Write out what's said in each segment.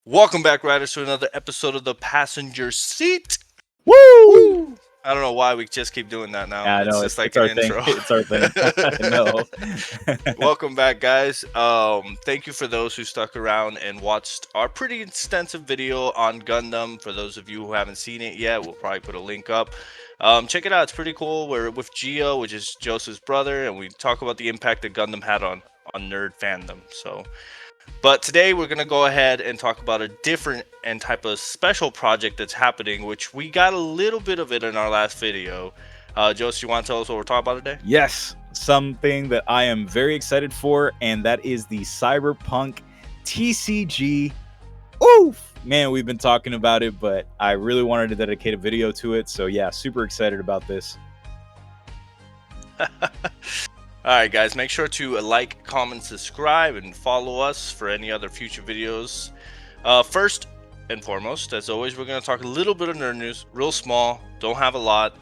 Welcome back, riders, to another episode of the Passenger Seat. Woo! I don't know why we just keep doing that now. Yeah, I know, just like it's our an intro. thing. It's our thing. No. Welcome back, guys. Thank you for those who stuck around and watched our pretty extensive video on Gundam. For those of you who haven't seen it yet, we'll probably put a link up. Check it out. It's pretty cool. We're with Gio, which is Joseph's brother, and we talk about the impact that Gundam had on nerd fandom. But today we're going to go ahead and talk about a different and type of special project that's happening, which we got a little bit of it in our last video. Joseph, you want to tell us what we're talking about today? Yes, something that I am very excited for, and that is the Cyberpunk TCG. Oof! Man, we've been talking about it, but I really wanted to dedicate a video to it, so yeah, super excited about this. Alright guys, make sure to like, comment, subscribe, and follow us for any other future videos. First and foremost, as always, we're going to talk a little bit of nerd news, real small, don't have a lot.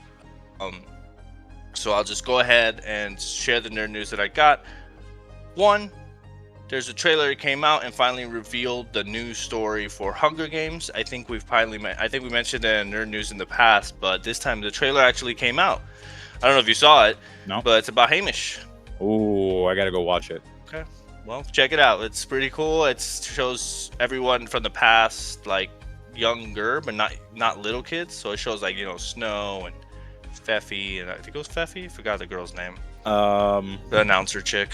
So I'll just go ahead and share the nerd news that I got. One, there's a trailer that came out and finally revealed the new story for Hunger Games. I think we mentioned it in nerd news in the past, but this time the trailer actually came out. I don't know if you saw it, No. but it's about Hamish. Ooh, I gotta go watch it. Okay, well, check it out. It's pretty cool. It shows everyone from the past, like younger, but not little kids. So it shows like, you know, Snow and Feffy, and I think it was Feffy. Forgot the girl's name. The announcer chick.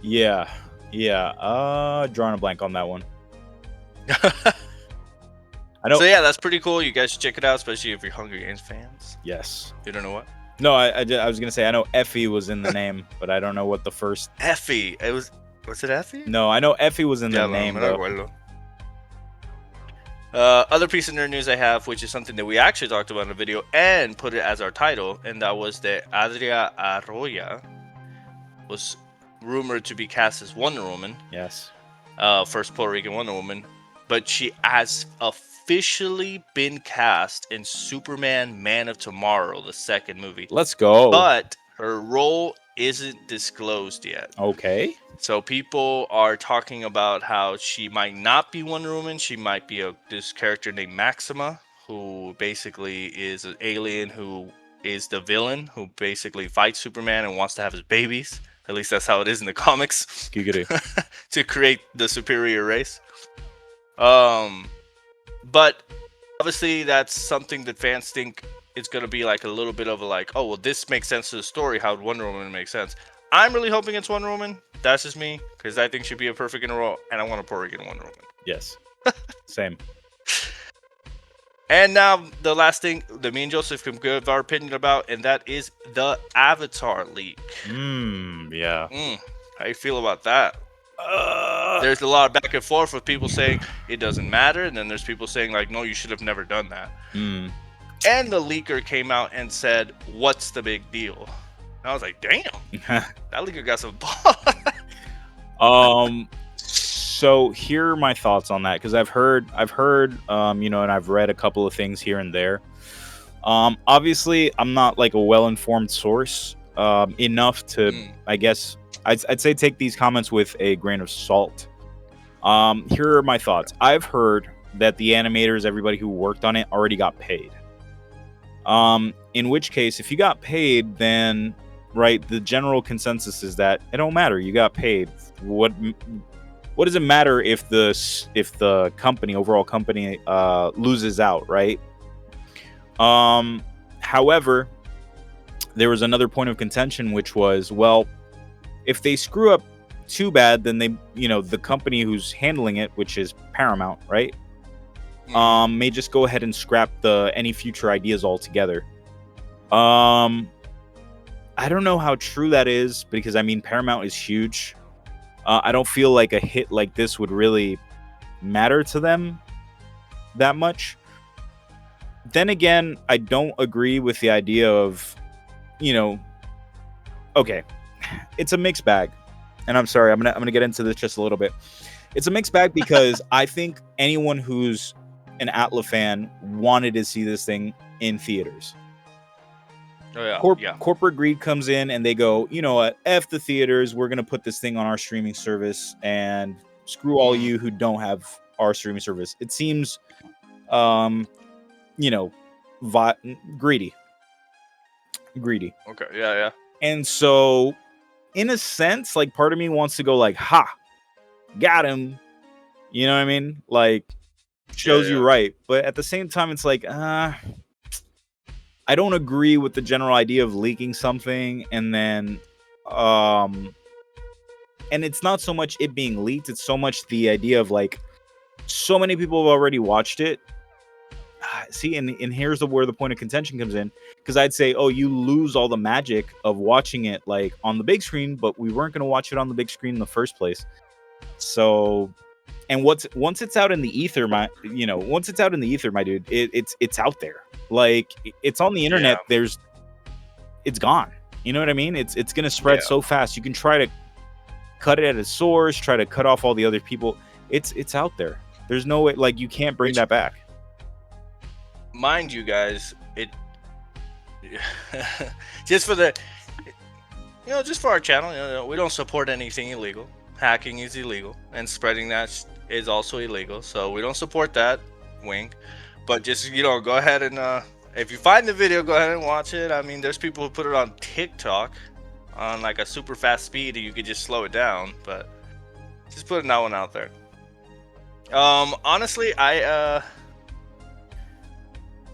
Yeah. Drawing a blank on that one. I know. So yeah, that's pretty cool. You guys should check it out, especially if you're Hunger Games fans. Yes. You don't know what? No, I was gonna say I know Effie was in the name, but I don't know what the first. Effie. Was it Effie? No, I know Effie was in the name. Other piece of nerd news I have, which is something that we actually talked about in the video and put it as our title, and that was that Adria Arroyo was rumored to be cast as Wonder Woman. Yes. First Puerto Rican Wonder Woman, but she has officially been cast in Superman Man of Tomorrow, the second movie. Let's go. But her role isn't disclosed yet. Okay. So people are talking about how she might not be Wonder Woman. She might be this character named Maxima, who basically is an alien who is the villain, who basically fights Superman and wants to have his babies. At least that's how it is in the comics. To create the superior race. But obviously that's something that fans think it's going to be like a little bit of a like, oh, well, this makes sense to the story. How would Wonder Woman make sense? I'm really hoping it's Wonder Woman. That's just me, because I think she'd be a perfect in a role, and I want a Puerto Rican Wonder Woman. Yes. Same. And now the last thing that me and Joseph can give our opinion about, and that is the Avatar leak. Yeah. How you feel about that? There's a lot of back and forth with people saying it doesn't matter, and then there's people saying like, no, you should have never done that. And the leaker came out and said, what's the big deal? And I was like, damn, that leaker got some balls. So here are my thoughts on that, because I've heard, you know, and I've read a couple of things here and there. Obviously, I'm not like a well-informed source enough to, I guess, I'd say take these comments with a grain of salt. Here are my thoughts. I've heard that the animators, everybody who worked on it, already got paid. In which case, if you got paid, then right, the general consensus is that it don't matter. You got paid. What does it matter if the company, overall company, loses out, right? However, there was another point of contention, which was, well, if they screw up too bad, then they, you know, the company who's handling it, which is Paramount, right, may just go ahead and scrap any future ideas altogether. I don't know how true that is, because I mean Paramount is huge. I don't feel like a hit like this would really matter to them that much. Then again, I don't agree with the idea of, okay, it's a mixed bag. And I'm sorry, I'm gonna get into this just a little bit. It's a mixed bag because I think anyone who's an Atla fan wanted to see this thing in theaters. Oh yeah, Corporate greed comes in and they go, you know what, F the theaters, we're gonna put this thing on our streaming service and screw all you who don't have our streaming service. It seems greedy. Okay, yeah. And so in a sense, like, part of me wants to go like, ha, got him. You know what I mean? Like, shows you right. But at the same time, it's like, I don't agree with the general idea of leaking something and then and it's not so much it being leaked, it's so much the idea of like, so many people have already watched it. See, and here's where the point of contention comes in, because I'd say, oh, you lose all the magic of watching it like on the big screen, but we weren't going to watch it on the big screen in the first place. So, and once it's out in the ether, my dude, it's out there. Like, it's on the internet. Yeah. It's gone. You know what I mean? It's going to spread so fast. You can try to cut it at its source, try to cut off all the other people. It's out there. There's no way, like, you can't bring that back. Mind you guys, it just for the, just for our channel, we don't support anything illegal. Hacking is illegal, and spreading that is also illegal. So we don't support that. Wink. But just, go ahead and if you find the video, go ahead and watch it. I mean, there's people who put it on TikTok on like a super fast speed, and you could just slow it down. But just putting that one out there. Honestly,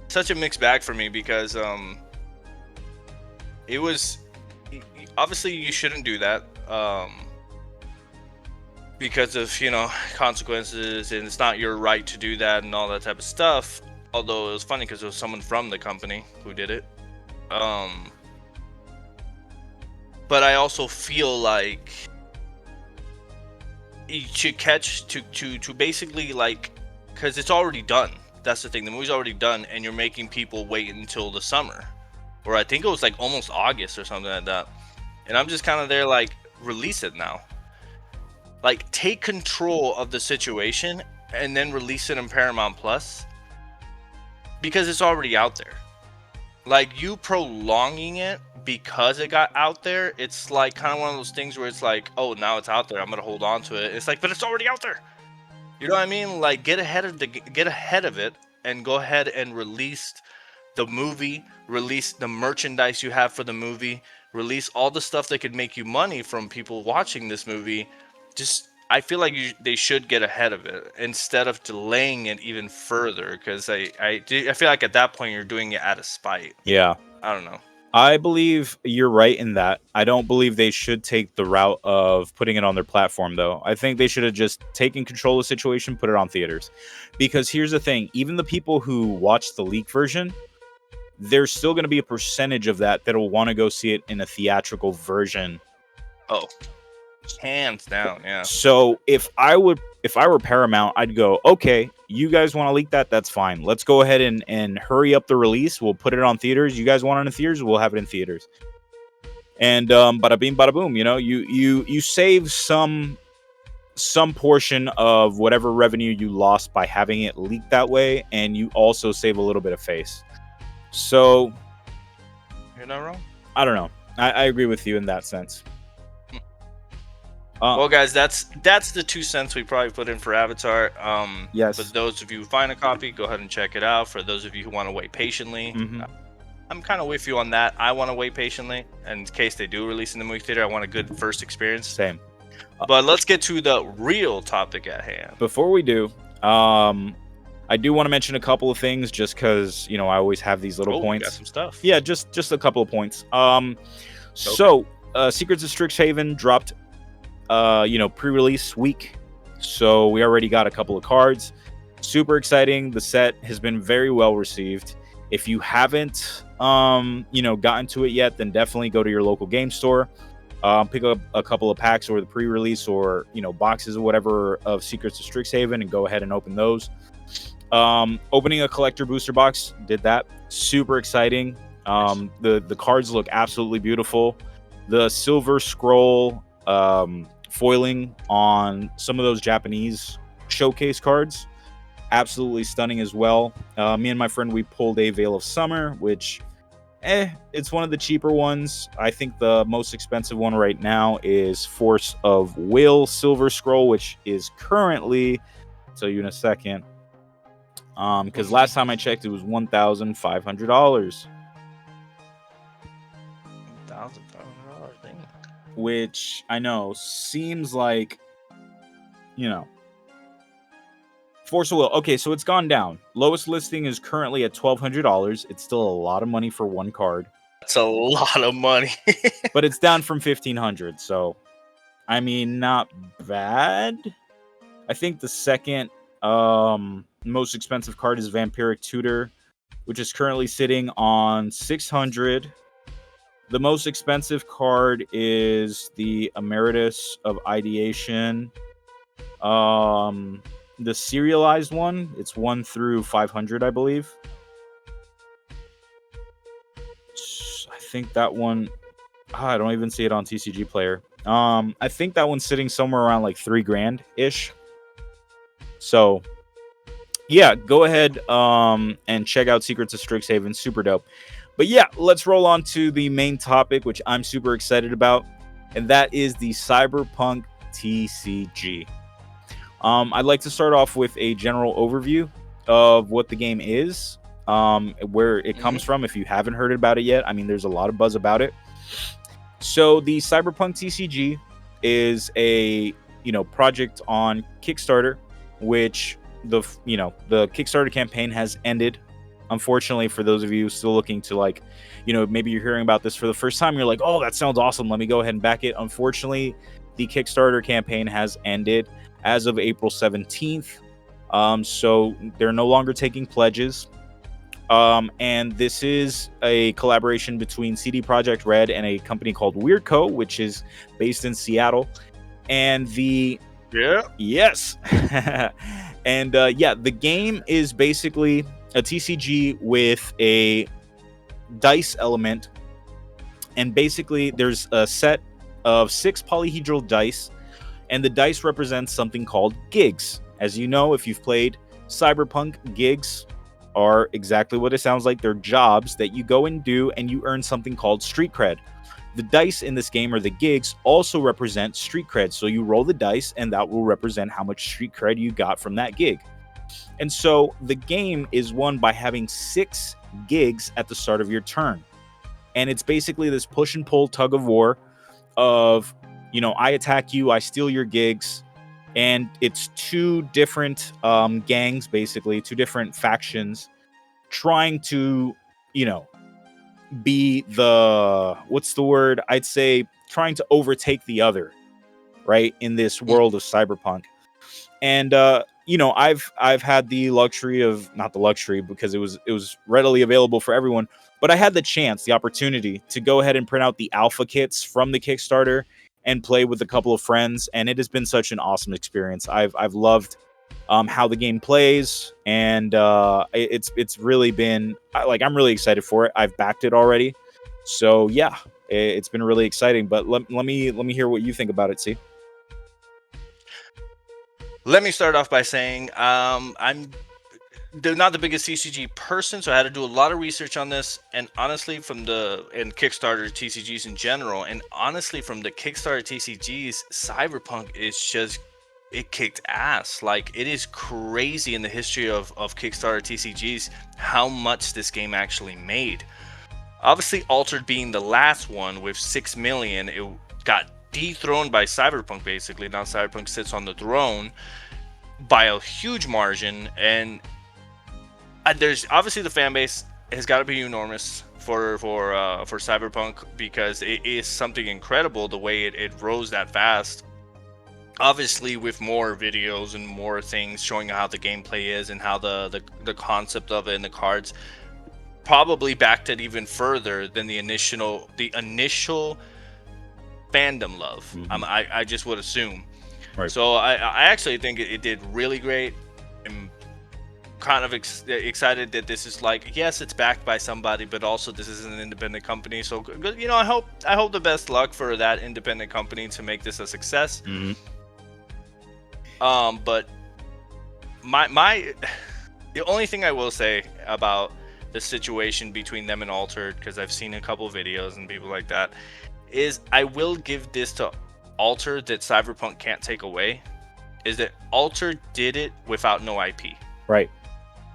such a mixed bag for me, because it was, obviously you shouldn't do that because of consequences, and it's not your right to do that and all that type of stuff. Although it was funny because it was someone from the company who did it. But I also feel like you should catch to basically, like, because it's already done. That's the thing. The movie's already done, and you're making people wait until the summer, or I think it was like almost August or something like that. And I'm just kind of there like, release it now. Like, take control of the situation and then release it in Paramount Plus, because it's already out there. Like, you prolonging it because it got out there, it's like kind of one of those things where it's like, oh, now it's out there, I'm gonna hold on to it. It's like, but it's already out there. You know what I mean? Like, get ahead of it and go ahead and release the movie, release the merchandise you have for the movie, release all the stuff that could make you money from people watching this movie. Just, I feel like they should get ahead of it instead of delaying it even further, because I feel like at that point you're doing it out of spite. Yeah. I don't know. I believe you're right in that. I don't believe they should take the route of putting it on their platform, though. I think they should have just taken control of the situation, put it on theaters. Because here's the thing. Even the people who watch the leak version, there's still going to be a percentage of that will want to go see it in a theatrical version. Oh, hands down, yeah. So if I were Paramount, I'd go, okay, you guys want to leak that? That's fine. Let's go ahead and hurry up the release. We'll put it on theaters. You guys want it in theaters? We'll have it in theaters. And bada bing, bada boom. You save some portion of whatever revenue you lost by having it leaked that way, and you also save a little bit of face. So you're not wrong. I don't know. I agree with you in that sense. Well, guys, that's the 2 cents we probably put in for Avatar. Yes. For those of you who find a copy, go ahead and check it out. For those of you who want to wait patiently, I'm kind of with you on that. I want to wait patiently, and in case they do release in the movie theater, I want a good first experience. Same. But let's get to the real topic at hand. Before we do, I do want to mention a couple of things, just because I always have these little points. Got some stuff. Yeah, just a couple of points. So Secrets of Strixhaven dropped pre-release week, so we already got a couple of cards. Super exciting. The set has been very well received. If you haven't gotten to it yet, then definitely go to your local game store, pick up a couple of packs or the pre-release or boxes or whatever of Secrets of Strixhaven and go ahead and open those. Opening a collector booster box, did that. Super exciting. The cards look absolutely beautiful. The silver scroll foiling on some of those Japanese showcase cards, absolutely stunning as well. Me and my friend, we pulled a Veil of Summer, which it's one of the cheaper ones. I think the most expensive one right now is Force of Will Silver Scroll, which is currently, I'll tell you in a second, because last time I checked, it was $1,500. $1,500, which I know seems like, Force of Will. Okay, so it's gone down. Lowest listing is currently at $1,200. It's still a lot of money for one card. That's a lot of money. But it's down from $1,500, so I mean, not bad. I think the second most expensive card is Vampiric Tutor, which is currently sitting on $600. The most expensive card is the Emeritus of Ideation. The serialized one, it's 1 through 500, I believe. I think that one, I don't even see it on TCG Player. I think that one's sitting somewhere around like $3,000 ish. So yeah, go ahead and check out Secrets of Strixhaven. Super dope. But yeah, let's roll on to the main topic, which I'm super excited about, and that is the Cyberpunk TCG. I'd like to start off with a general overview of what the game is, where it comes from, if you haven't heard about it yet. I mean, there's a lot of buzz about it. So the Cyberpunk TCG is a project on Kickstarter, which the Kickstarter campaign has ended. Unfortunately, for those of you still looking to maybe you're hearing about this for the first time, you're like, oh, that sounds awesome, let me go ahead and back it. Unfortunately, the Kickstarter campaign has ended as of April 17th. So they're no longer taking pledges. And this is a collaboration between CD Projekt Red and a company called Weirdco, which is based in Seattle. And the game is basically a TCG with a dice element, and basically there's a set of 6 polyhedral dice, and the dice represents something called gigs. As you know, if you've played Cyberpunk, gigs are exactly what it sounds like. They're jobs that you go and do, and you earn something called street cred. The dice in this game, or the gigs, also represent street cred. So you roll the dice, and that will represent how much street cred you got from that gig. And so the game is won by having 6 gigs at the start of your turn. And it's basically this push and pull tug of war of, I attack you, I steal your gigs. And it's 2 different gangs, basically, 2 different factions trying to, be I'd say trying to overtake the other, right, in this world of Cyberpunk. And I've had the luxury of, not the luxury because it was readily available for everyone, but I had the opportunity to go ahead and print out the alpha kits from the Kickstarter and play with a couple of friends, and it has been such an awesome experience. I've loved how the game plays, and it's really been I'm really excited for it. I've backed it already, so yeah, it's been really exciting. But let me hear what you think about it. See. Let me start off by saying I'm not the biggest CCG person, so I had to do a lot of research on this. And honestly, from Kickstarter TCGs in general, and honestly from the Kickstarter TCGs, Cyberpunk is just, it kicked ass. Like, it is crazy in the history of Kickstarter TCGs how much this game actually made. Obviously, Altered being the last one with 6 million, it got dethroned by Cyberpunk. Basically, now Cyberpunk sits on the throne by a huge margin, and there's obviously the fan base has got to be enormous for Cyberpunk, because it is something incredible the way it rose that fast. Obviously, with more videos and more things showing how the gameplay is and how the concept of it and the cards, probably backed it even further than the initial fandom love. I just would assume. Right. So I actually think it did really great. I'm kind of excited that this is like, yes, it's backed by somebody, but also this is an independent company. So good, you know, I hope the best luck for that independent company to make this a success. But my the only thing I will say about the situation between them and Altered, because I've seen a couple videos and people like that, is I will give this to Altered that Cyberpunk can't take away, is that Altered did it without no IP. Right.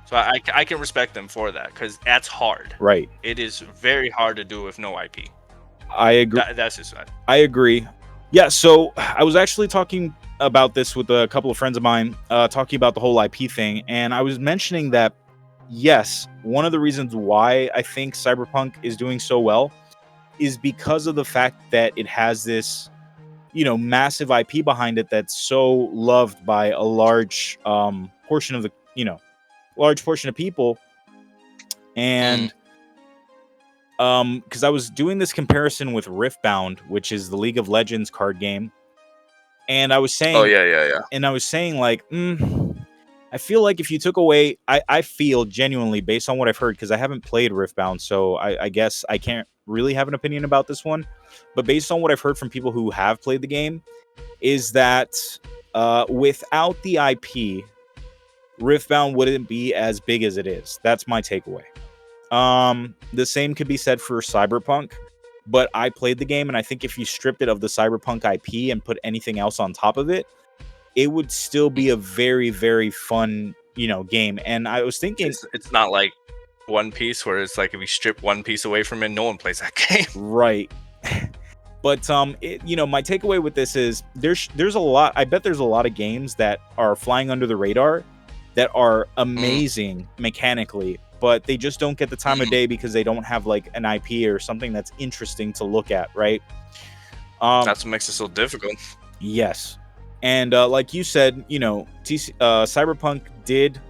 So I can respect them for that, because that's hard. Right. It is very hard to do with no IP. I agree. That's just I agree. Yeah, so I was actually talking about this with a couple of friends of mine, talking about the whole IP thing, and I was mentioning that, yes, one of the reasons why I think Cyberpunk is doing so well is because of the fact that it has this, you know, massive IP behind it that's so loved by a large portion of the, you know, large portion of people. And because I was doing this comparison with Riftbound, which is the League of Legends card game, and I was saying, oh yeah. and I was saying like, I feel like if you took away, I feel genuinely, based on what I've heard, because I haven't played Riftbound, so I guess I can't really have an opinion about this one, but based on what I've heard from people who have played the game, is that without the IP, Riftbound wouldn't be as big as it is. That's my takeaway. The same could be said for Cyberpunk, but I played the game, and I think if you stripped it of the Cyberpunk IP and put anything else on top of it, it would still be a very, very fun, you know, game. And I was thinking, it's not like One Piece, where it's like if you strip One Piece away from it, no one plays that game. Right. But you know, my takeaway with this is there's a lot. I bet there's a lot of games that are flying under the radar that are amazing mechanically, but they just don't get the time of day because they don't have like an IP or something that's interesting to look at, right? That's what makes it so difficult. Yes. And like you said, you know, Cyberpunk did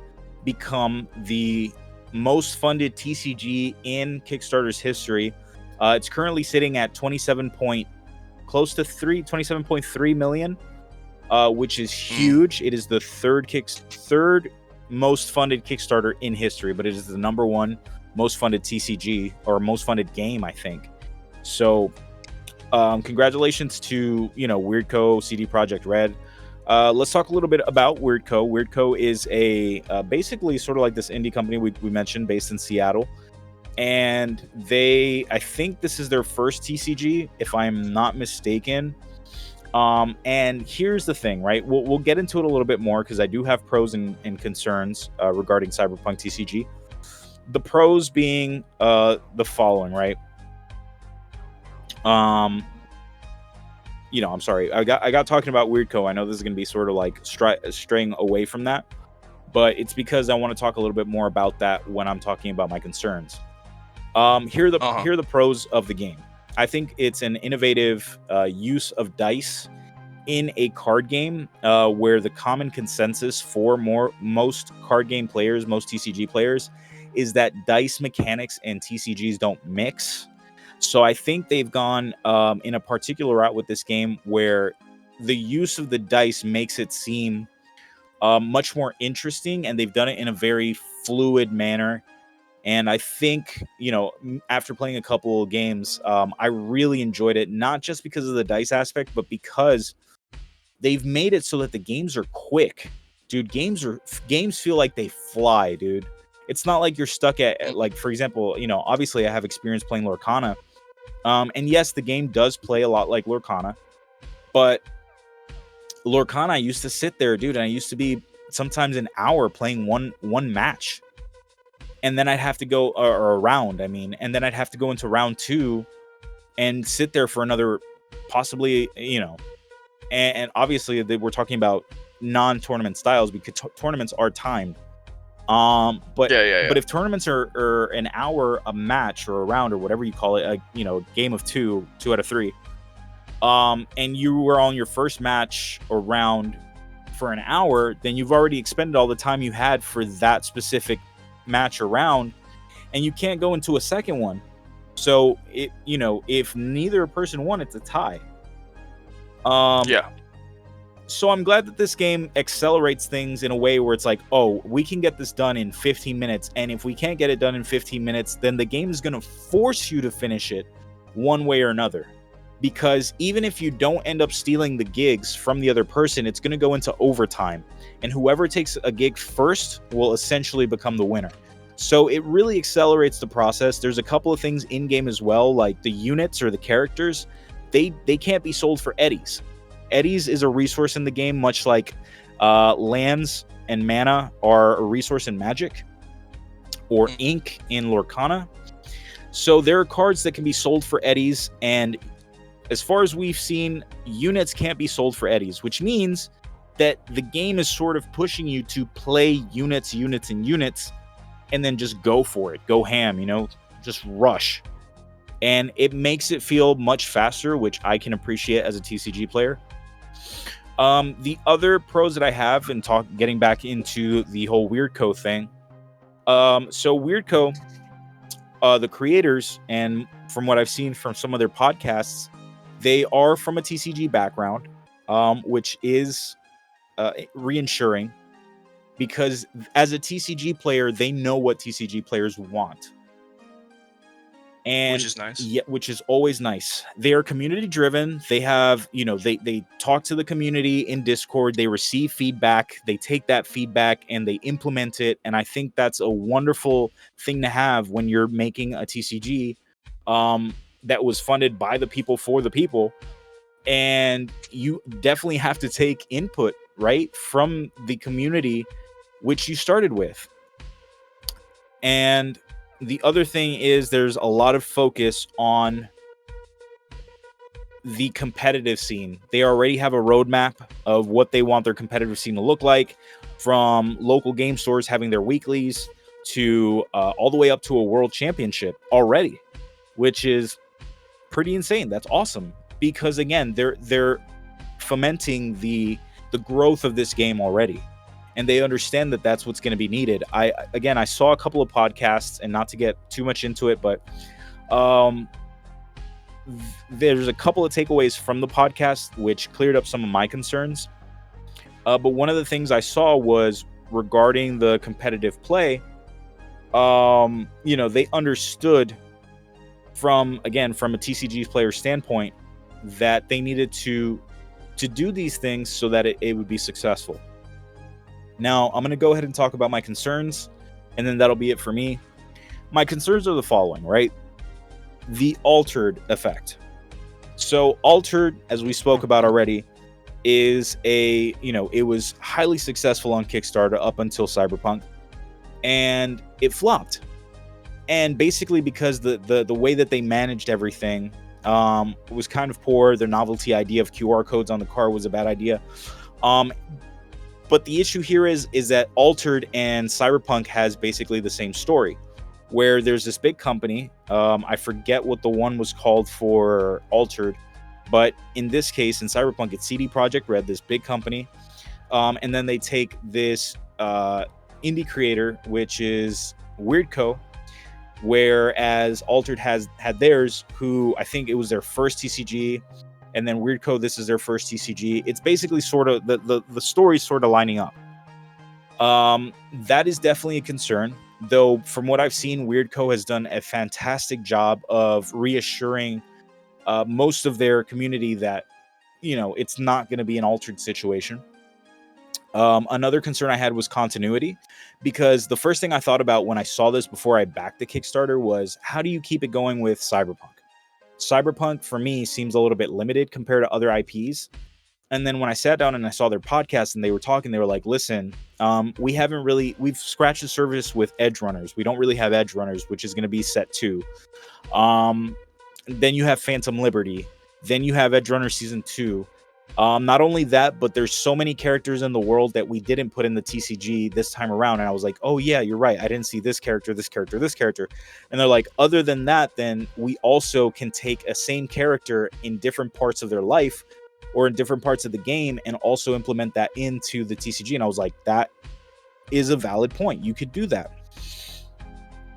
become the most funded TCG in Kickstarter's history. It's currently sitting at 27.3 million, which is huge. It is the third most funded Kickstarter in history, but it is the number one most funded TCG, or most funded game, I think. So congratulations to, you know, Weirdco, CD Projekt Red. Let's talk a little bit about Weirdco. Weirdco is a basically sort of like this indie company we mentioned, based in Seattle, and I think this is their first TCG, if I'm not mistaken. And here's the thing, right? We'll get into it a little bit more, because I do have pros and concerns regarding Cyberpunk TCG. The pros being the following, right? You know, I'm sorry, I got talking about Weirdco. I know this is going to be sort of like straying away from that, but it's because I want to talk a little bit more about that when I'm talking about my concerns. Here are the pros of the game. I think it's an innovative use of dice in a card game, where the common consensus for most card game players, most TCG players, is that dice mechanics and TCGs don't mix. So I think they've gone in a particular route with this game, where the use of the dice makes it seem much more interesting, and they've done it in a very fluid manner. And I think, you know, after playing a couple of games, I really enjoyed it, not just because of the dice aspect, but because they've made it so that the games are quick. Dude, games feel like they fly, dude. It's not like you're stuck at, like, for example, you know, obviously I have experience playing Lorcana. And yes, the game does play a lot like Lorcana, but Lorcana, I used to sit there, dude, and I used to be sometimes an hour playing one match. And then I'd have to go, or a round, I mean, and then I'd have to go into round 2 and sit there for another, possibly, you know, and obviously we're talking about non-tournament styles, because tournaments are timed. But if tournaments are an hour a match, or a round, or whatever you call it, a, you know, game of 2 out of 3, and you were on your first match or round for an hour, then you've already expended all the time you had for that specific match or round, and you can't go into a second one. So if neither person won, it's a tie. Yeah. So I'm glad that this game accelerates things in a way where it's like, oh, we can get this done in 15 minutes. And if we can't get it done in 15 minutes, then the game is going to force you to finish it one way or another. Because even if you don't end up stealing the gigs from the other person, it's going to go into overtime. And whoever takes a gig first will essentially become the winner. So it really accelerates the process. There's a couple of things in game as well, like the units or the characters. They can't be sold for eddies. Eddies is a resource in the game, much like lands and mana are a resource in Magic, or ink in Lorcana. So there are cards that can be sold for eddies, and as far as we've seen, units can't be sold for eddies, which means that the game is sort of pushing you to play units, and then just go for it, go ham, just rush. And it makes it feel much faster, which I can appreciate as a TCG player. The other pros that I have, and getting back into the whole Weirdco thing. So Weirdco, the creators, and from what I've seen from some of their podcasts, they are from a TCG background, which is reassuring, because as a TCG player, they know what TCG players want. And which is nice. Yeah, which is always nice. They are community driven. They have, they talk to the community in Discord. They receive feedback. They take that feedback and they implement it. And I think that's a wonderful thing to have when you're making a TCG that was funded by the people for the people. And you definitely have to take input, right, from the community which you started with. And the other thing is there's a lot of focus on the competitive scene. They already have a roadmap of what they want their competitive scene to look like, from local game stores having their weeklies to all the way up to a world championship already, which is pretty insane. That's awesome, because again, they're fomenting the growth of this game already. And they understand that that's what's going to be needed. I saw a couple of podcasts, and not to get too much into it, but there's a couple of takeaways from the podcast which cleared up some of my concerns. But one of the things I saw was regarding the competitive play. They understood from a TCG player standpoint that they needed to do these things so that it would be successful. Now, I'm going to go ahead and talk about my concerns, and then that'll be it for me. My concerns are the following, right? The altered effect. So altered, as we spoke about already, is it was highly successful on Kickstarter up until Cyberpunk, and it flopped. And basically because the way that they managed everything was kind of poor. Their novelty idea of QR codes on the car was a bad idea. But the issue here is that Altered and Cyberpunk has basically the same story, where there's this big company. I forget what the one was called for Altered, but in this case, in Cyberpunk, it's CD Projekt Red, this big company. And then they take this indie creator, which is Weirdco, whereas Altered had theirs, who I think it was their first TCG. And then Weirdco, this is their first TCG. It's basically sort of the story's sort of lining up. That is definitely a concern, though. From what I've seen, Weirdco has done a fantastic job of reassuring most of their community that it's not going to be an altered situation. Another concern I had was continuity, because the first thing I thought about when I saw this before I backed the Kickstarter was, how do you keep it going with Cyberpunk? Cyberpunk, for me, seems a little bit limited compared to other IPs. And then when I sat down and I saw their podcast and they were talking, they were like, listen, we've scratched the surface with Edge Runners. We don't really have Edge Runners, which is going to be set 2. Then you have Phantom Liberty. Then you have Edge Runner Season 2. Not only that, but there's so many characters in the world that we didn't put in the TCG this time around. And I was like, oh yeah, you're right. I didn't see this character, this character, this character. And they're like, other than that, then we also can take a same character in different parts of their life or in different parts of the game and also implement that into the TCG. And I was like, that is a valid point. You could do that.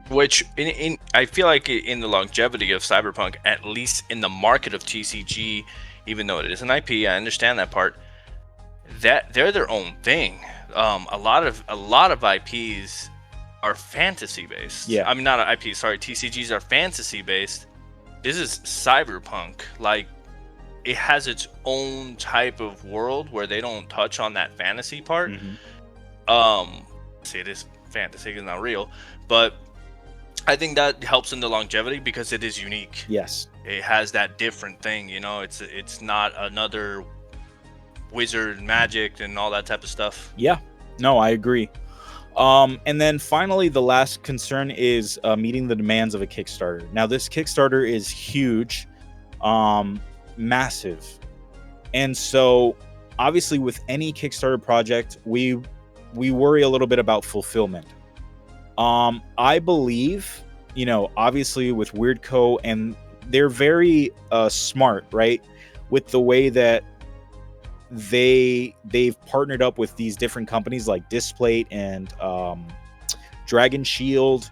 Which in I feel like in the longevity of Cyberpunk, at least in the market of TCG, even though it is an IP, I understand that part. That they're their own thing. A lot of IPs are fantasy based. Yeah. I mean, not IPs. Sorry, TCGs are fantasy based. This is Cyberpunk. Like, it has its own type of world where they don't touch on that fantasy part. Hmm. See, it is fantasy, it's not real, but I think that helps in the longevity because it is unique. Yes. It has that different thing, it's not another wizard magic and all that type of stuff. Yeah. No, I agree. And then finally, the last concern is meeting the demands of a Kickstarter. Now, this Kickstarter is huge, massive, and so obviously, with any Kickstarter project, we worry a little bit about fulfillment. I believe, obviously with Weirdco, and they're very smart, right, with the way that they've partnered up with these different companies like Displate and Dragon Shield,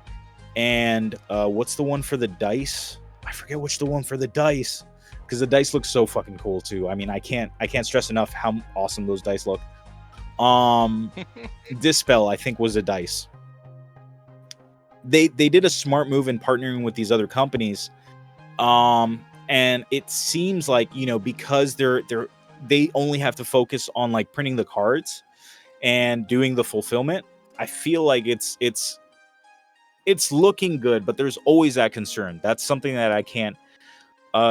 and what's the one for the dice? I forget which the one for the dice, because the dice look so fucking cool too. I mean, I can't stress enough how awesome those dice look. Dispel, I think, was a dice. They did a smart move in partnering with these other companies, and it seems like, because they only have to focus on like printing the cards and doing the fulfillment. I feel like it's looking good, but there's always that concern. That's something that I can't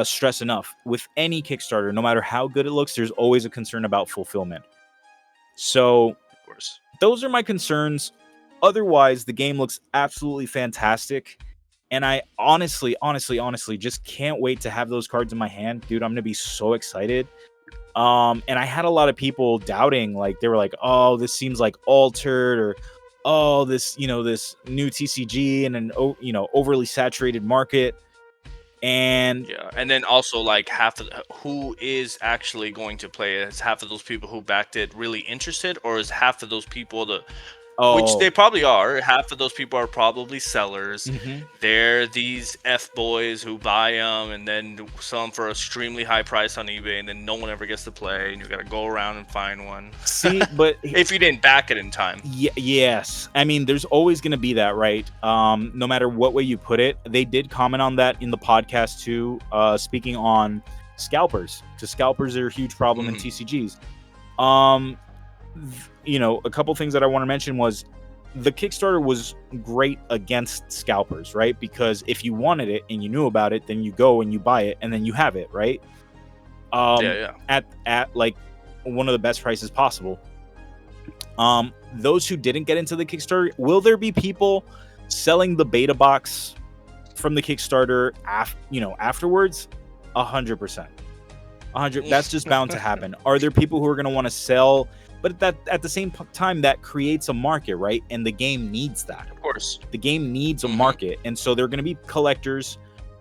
stress enough. With any Kickstarter, no matter how good it looks, there's always a concern about fulfillment. So Of course. those are my concerns. Otherwise, the game looks absolutely fantastic. And I honestly just can't wait to have those cards in my hand. Dude, I'm going to be so excited. And I had a lot of people doubting, like they were like, "Oh, this seems like altered," or "Oh, this new TCG in an overly saturated market." And Yeah, and then also like half of who is actually going to play it? Is half of those people who backed it really interested, or is half of those people which oh, they probably are. Half of those people are probably sellers. mhm. They're these F boys who buy them and then sell them for a extremely high price on eBay, and then no one ever gets to play, and you gotta go around and find one. See, but If you didn't back it in time. yes, I mean, there's always going to be that, right? No matter what way you put it. They did comment on that in the podcast too, speaking on scalpers, because scalpers are a huge problem in Mhm. TCGs. A couple things that I want to mention was the Kickstarter was great against scalpers, right? Because if you wanted it and you knew about it, then you go and you buy it and then you have it, right? Yeah. At like one of the best prices possible. Those who didn't get into the Kickstarter, will there be people selling the beta box from the Kickstarter afterwards? 100%. 100. That's just bound to happen. Are there people who are going to want to sell? But at the same time, that creates a market, right? And the game needs that. Of course. The game needs a Mhm. market, and so they're going to be collectors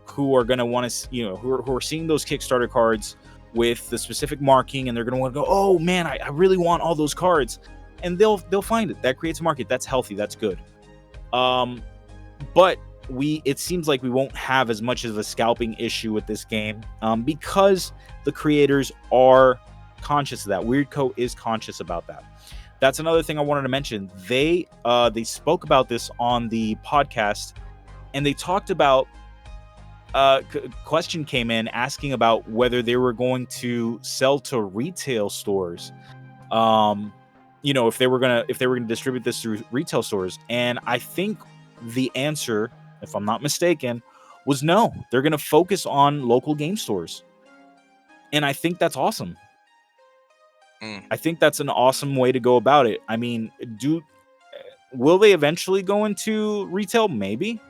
who are going to want to, who are seeing those Kickstarter cards with the specific marking, and they're going to want to go, "Oh man, I really want all those cards," and they'll find it. That creates a market. That's healthy. That's good. But it seems like we won't have as much of a scalping issue with this game, because the creators are conscious of that. Weirdco is conscious about that. That's another thing I wanted to mention. They spoke about this on the podcast, and they talked about question came in asking about whether they were going to sell to retail stores. If they were gonna distribute this through retail stores, and I think the answer, if I'm not mistaken, was no. They're gonna focus on local game stores, and I think that's awesome. Mm. I think that's an awesome way to go about it. I mean, will they eventually go into retail? Maybe,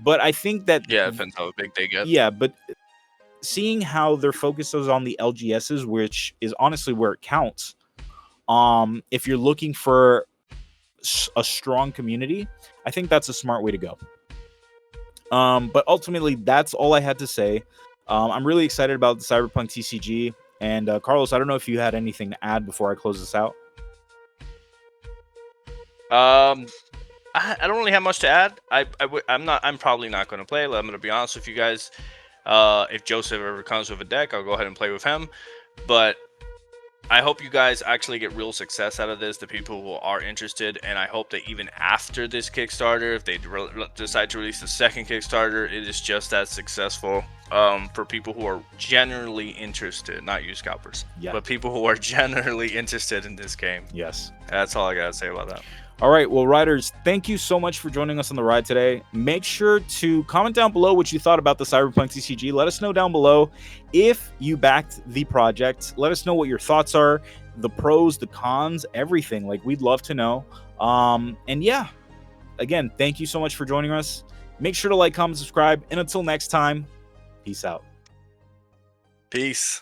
but I think that Yeah, it depends how big they get. yeah, but seeing how their focus is on the LGSs, which is honestly where it counts. If you're looking for a strong community, I think that's a smart way to go. But ultimately, that's all I had to say. I'm really excited about the Cyberpunk TCG. And Carlos, I don't know if you had anything to add before I close this out. Um, I don't really have much to add. I'm probably not going to play. I'm going to be honest with you guys. If Joseph ever comes with a deck, I'll go ahead and play with him. But I hope you guys actually get real success out of this, the people who are interested, and I hope that even after this Kickstarter, if they decide to release the second Kickstarter, it is just as successful for people who are generally interested, not you scalpers, but people who are generally interested in this game. Yes. That's all I gotta say about that. All right, well, riders, thank you so much for joining us on the ride today. Make sure to comment down below what you thought about the Cyberpunk TCG. Let us know down below if you backed the project. Let us know what your thoughts are, the pros, the cons, everything. Like, we'd love to know. And yeah, again, thank you so much for joining us. Make sure to like, comment, subscribe, and until next time, peace out. Peace.